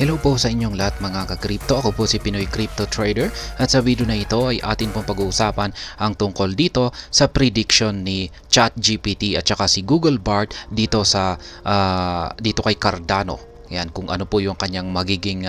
Hello po sa inyong lahat mga ka-crypto. Ako po si Pinoy Crypto Trader at sa video na ito ay atin pong pag-uusapan ang tungkol dito sa prediction ni ChatGPT at saka si Google Bard dito sa dito kay Cardano. Yan, kung ano po yung kanyang magiging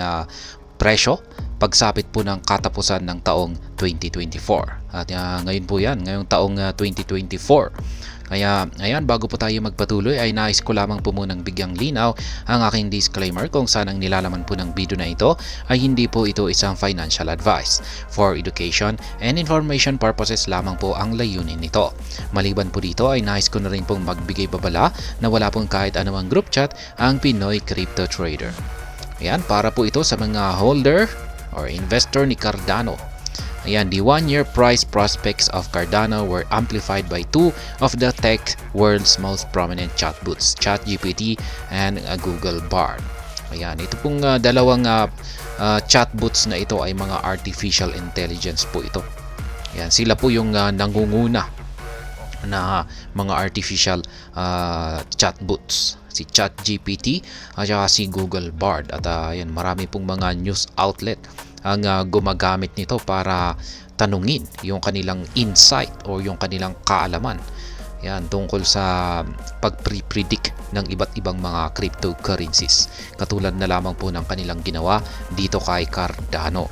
presyo pagsapit po ng katapusan ng taong 2024. At ngayon po yan, ngayong taong 2024. Kaya ayan, bago po tayo magpatuloy ay nais ko lamang po munang bigyang linaw ang aking disclaimer kung saan ang nilalaman po ng video na ito ay hindi po ito isang financial advice. For education and information purposes lamang po ang layunin nito. Maliban po dito ay nais ko na rin pong magbigay babala na wala pong kahit anumang group chat ang Pinoy Crypto Trader. Ayan, para po ito sa mga holder or investor ni Cardano. Ayan, the one-year price prospects of Cardano were amplified by two of the tech world's most prominent chatbots, ChatGPT and Google Bard. Ayan, ito pong dalawang chatbots na ito ay mga artificial intelligence po ito. Ayan, sila po yung nangunguna na mga artificial chatbots, si ChatGPT at saka si Google Bard. At ayan, marami pong mga news outlet ang gumagamit nito para tanungin yung kanilang insight o yung kanilang kaalaman yan tungkol sa pag-predict ng iba't ibang mga cryptocurrencies, katulad na lamang po ng kanilang ginawa dito kay Cardano.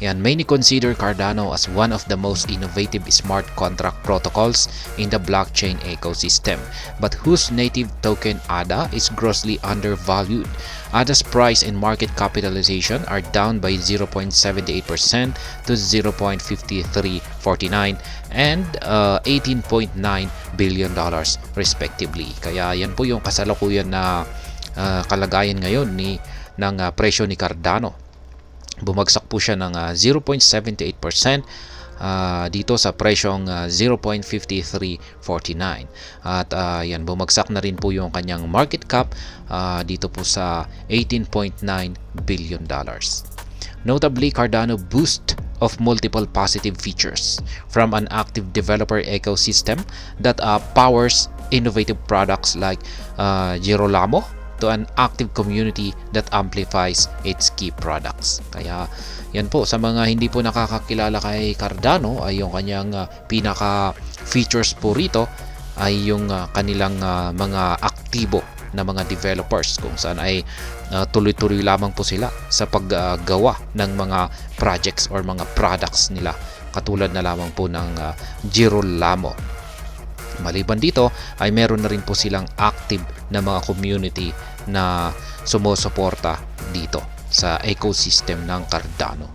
Yan, many consider Cardano as one of the most innovative smart contract protocols in the blockchain ecosystem, but whose native token ADA is grossly undervalued. ADA's price and market capitalization are down by 0.78% to 0.5349 and $18.9 billion respectively. Kaya yan po yung kasalukuyan na kalagayan ngayon ng presyo ni Cardano. Bumagsak po siya ng 0.78% dito sa presyong 0.5349 at yan, bumagsak na rin po yung kanyang market cap dito po sa $18.9 billion. Notably, Cardano boost of multiple positive features from an active developer ecosystem that powers innovative products like Girolamo to an active community that amplifies its key products. Kaya yan po, sa mga hindi po nakakakilala kay Cardano ay yung kanyang pinaka features po rito ay yung kanilang mga aktibo na mga developers, kung saan ay tuloy-tuloy lamang po sila sa paggawa ng mga projects or mga products nila, katulad na lamang po ng Girolamo. Maliban dito ay meron na rin po silang active na mga community na sumusuporta dito sa ecosystem ng Cardano.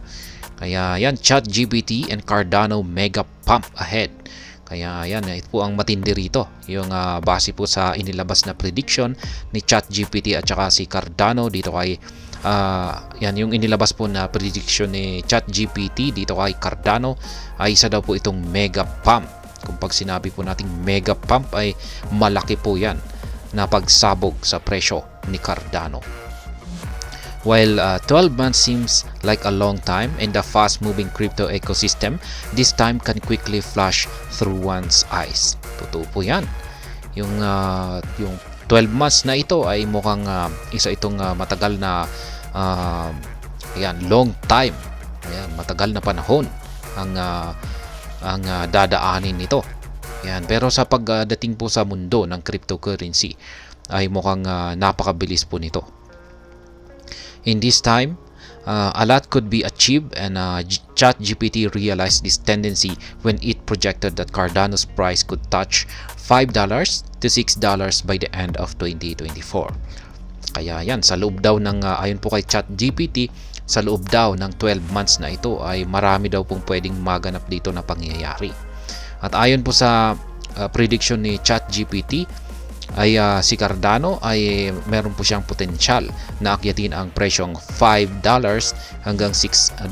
Kaya yan, ChatGPT and Cardano mega pump ahead. Kaya yan, ito po ang matindi rito, yung base po sa inilabas na prediction ni ChatGPT at saka si Cardano dito kay yan, yung inilabas po na prediction ni ChatGPT dito kay Cardano ay isa daw po itong mega pump. Kung pag sinabi po nating mega pump ay malaki po yan na pagsabog sa presyo ni Cardano. While 12 months seems like a long time in the fast-moving crypto ecosystem, this time can quickly flash through one's eyes. Totoo po yan. Yung 12 months na ito ay mukhang isa itong matagal na yan, long time. Ayan, matagal na panahon ang dadaanin nito. Yan, pero sa pagdating po sa mundo ng cryptocurrency ay mukhang napakabilis po nito. In this time, a lot could be achieved, and ChatGPT realized this tendency when it projected that Cardano's price could touch $5 to $6 by the end of 2024. Kaya yan, sa loob daw ng ayon po kay ChatGPT, sa loob daw ng 12 months na ito ay marami daw pong pwedeng maganap dito na pangyayari. At ayon po sa prediction ni ChatGPT ay si Cardano ay meron po siyang potensyal na akyatin ang presyong $5 hanggang $6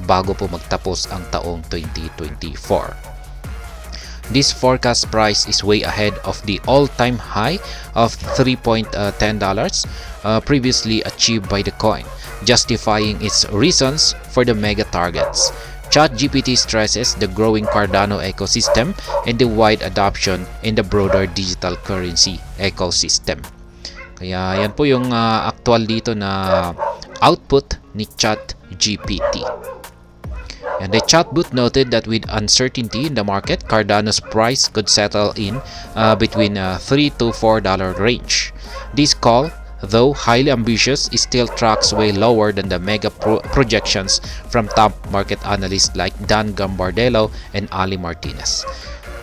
bago po magtapos ang taong 2024. This forecast price is way ahead of the all-time high of $3.10 previously achieved by the coin, justifying its reasons for the mega targets. ChatGPT stresses the growing Cardano ecosystem and the wide adoption in the broader digital currency ecosystem. Kaya yan po yung actual dito na output ni ChatGPT. And the chatbot noted that with uncertainty in the market, Cardano's price could settle in between $3 to $4 range. This call, though highly ambitious, is still tracks way lower than the mega projections from top market analysts like Dan Gambardella and Ali Martinez.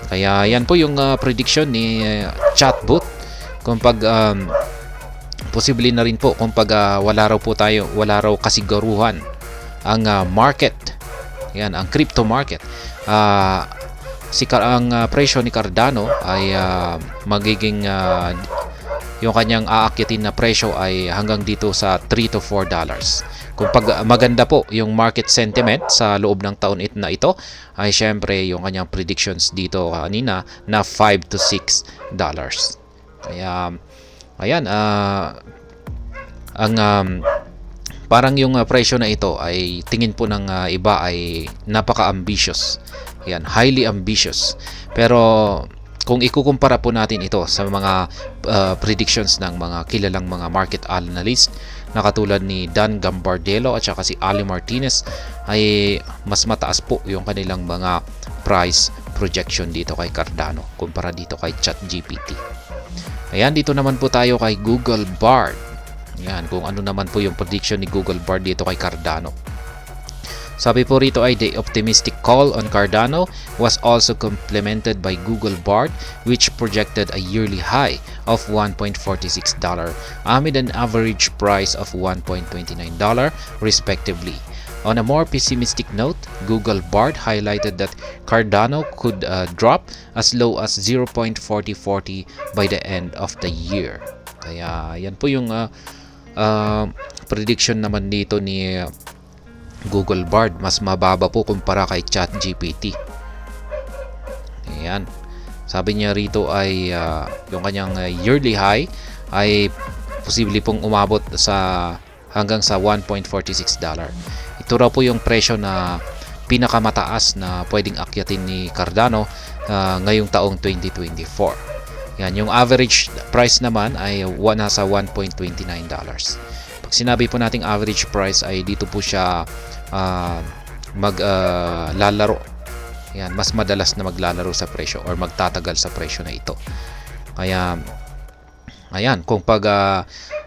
Kaya yan po yung prediction ni chatbot. Kung pag posible na rin po kung pag wala raw kasiguruhan ang market. Yan, ang crypto market. Ang presyo ni Cardano ay magiging yung kanyang aakyatin na presyo ay hanggang dito sa $3 to $4. Kung pag maganda po yung market sentiment sa loob ng taon na ito, ay syempre yung kanyang predictions dito kanina na $5 to $6. Kaya ayan, parang yung presyo na ito ay tingin po ng iba ay napaka-ambitious. Yan, highly ambitious. Pero kung ikukumpara po natin ito sa mga predictions ng mga kilalang mga market analyst na katulad ni Dan Gambardella at saka si Ali Martinez, ay mas mataas po yung kanilang mga price projection dito kay Cardano kumpara dito kay ChatGPT. Ayan, dito naman po tayo kay Google Bard. Yan, kung ano naman po yung prediction ni Google Bard dito kay Cardano. Sabi po rito ay the optimistic call on Cardano was also complemented by Google Bard, which projected a yearly high of $1.46 amid an average price of $1.29 respectively. On a more pessimistic note, Google Bard highlighted that Cardano could drop as low as 0.4040 by the end of the year. Kaya yan po yung prediction naman dito ni Google Bard, mas mababa po kumpara kay ChatGPT. Ayan. Sabi niya rito ay yung kanyang yearly high ay posible pong umabot sa hanggang sa $1.46. Ito raw po yung presyo na pinakamataas na pwedeng akyatin ni Cardano ngayong taong 2024. Yan, yung average price naman ay nasa $1.29. Pag sinabi po nating average price ay dito po siya maglalaro. Yan, mas madalas na maglalaro sa presyo or magtatagal sa presyo na ito. Kaya ayan, kung pag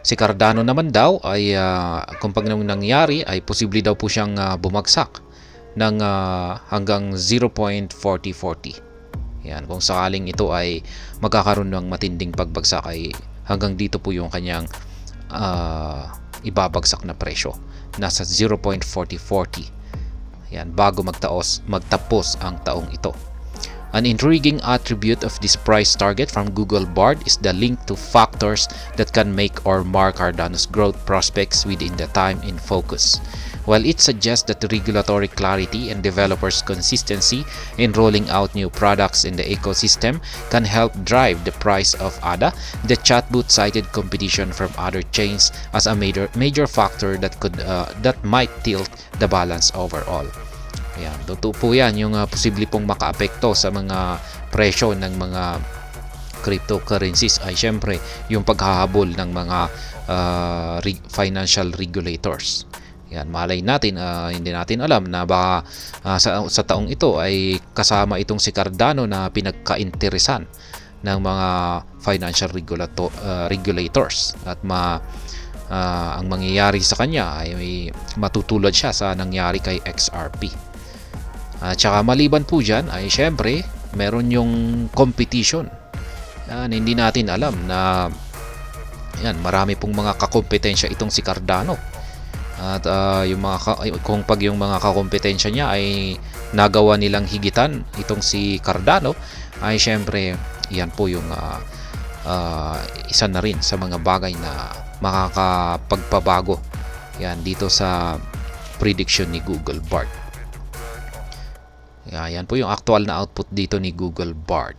si Cardano naman daw ay kung pag nangyari ay posible daw po siyang bumagsak ng hanggang 0.4040. Yan, kung sakaling ito ay magkakaroon ng matinding pagbagsak ay hanggang dito po yung kanyang ibabagsak na presyo. Nasa 0.4040. Yan, bago magtapos ang taong ito. An intriguing attribute of this price target from Google Bard is the link to factors that can make or mar Cardano's growth prospects within the time in focus. While it suggests that the regulatory clarity and developers' consistency in rolling out new products in the ecosystem can help drive the price of ADA, the chatbot cited competition from other chains as a major factor that might tilt the balance overall. Ayan, totoo po yan, yung posible pong makaapekto sa mga presyo ng mga cryptocurrencies ay syempre yung paghahabol ng mga financial regulators. Yan, malay natin, hindi natin alam na baka sa taong ito ay kasama itong si Cardano na pinagkainteresan ng mga financial regulators at ang mangyayari sa kanya ay matutulad siya sa nangyari kay XRP. At saka maliban po dyan ay syempre meron yung competition. Yan, hindi natin alam na yan, marami pong mga kakompetensya itong si Cardano. At kung pag yung mga kakompetensya niya ay nagawa nilang higitan itong si Cardano ay syempre yan po yung isa na rin sa mga bagay na makakapagpabago yan dito sa prediction ni Google Bard. Yan po yung actual na output dito ni Google Bard.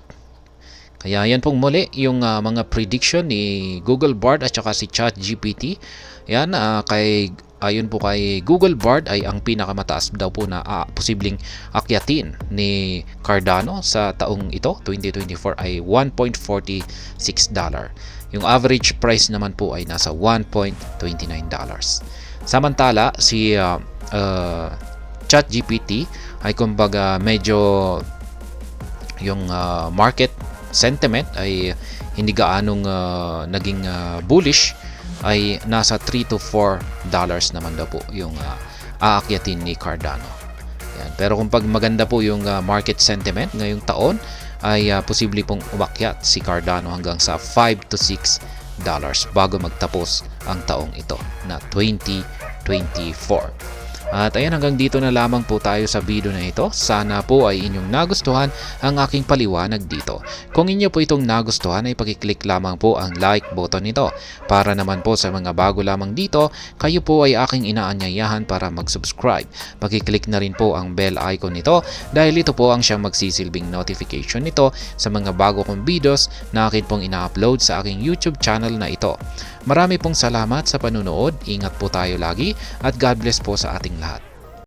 Kaya yan pong muli yung mga prediction ni Google Bard at saka si ChatGPT. Yan, ayon po kay Google Bard ay ang pinakamataas daw po na posibleng akyatin ni Cardano sa taong ito, 2024 ay $1.46. Yung average price naman po ay nasa $1.29. Samantala, si ChatGPT ay kumbaga medyo yung market sentiment ay hindi gaanong naging bullish, ay nasa $3 to $4 naman daw po yung aakyatin ni Cardano. Yan. Pero kung pag maganda po yung market sentiment ngayong taon, ay posible pong umakyat si Cardano hanggang sa $5 to $6 bago magtapos ang taong ito na 2024. At ayan, hanggang dito na lamang po tayo sa video na ito. Sana po ay inyong nagustuhan ang aking paliwanag dito. Kung inyo po itong nagustuhan ay pakiclick lamang po ang like button nito. Para naman po sa mga bago lamang dito, kayo po ay aking inaanyayahan para mag-subscribe. Pakiclick na rin po ang bell icon nito dahil ito po ang siyang magsisilbing notification nito sa mga bago kong videos na akin pong ina-upload sa aking YouTube channel na ito. Marami pong salamat sa panunood, ingat po tayo lagi at God bless po sa ating lahat.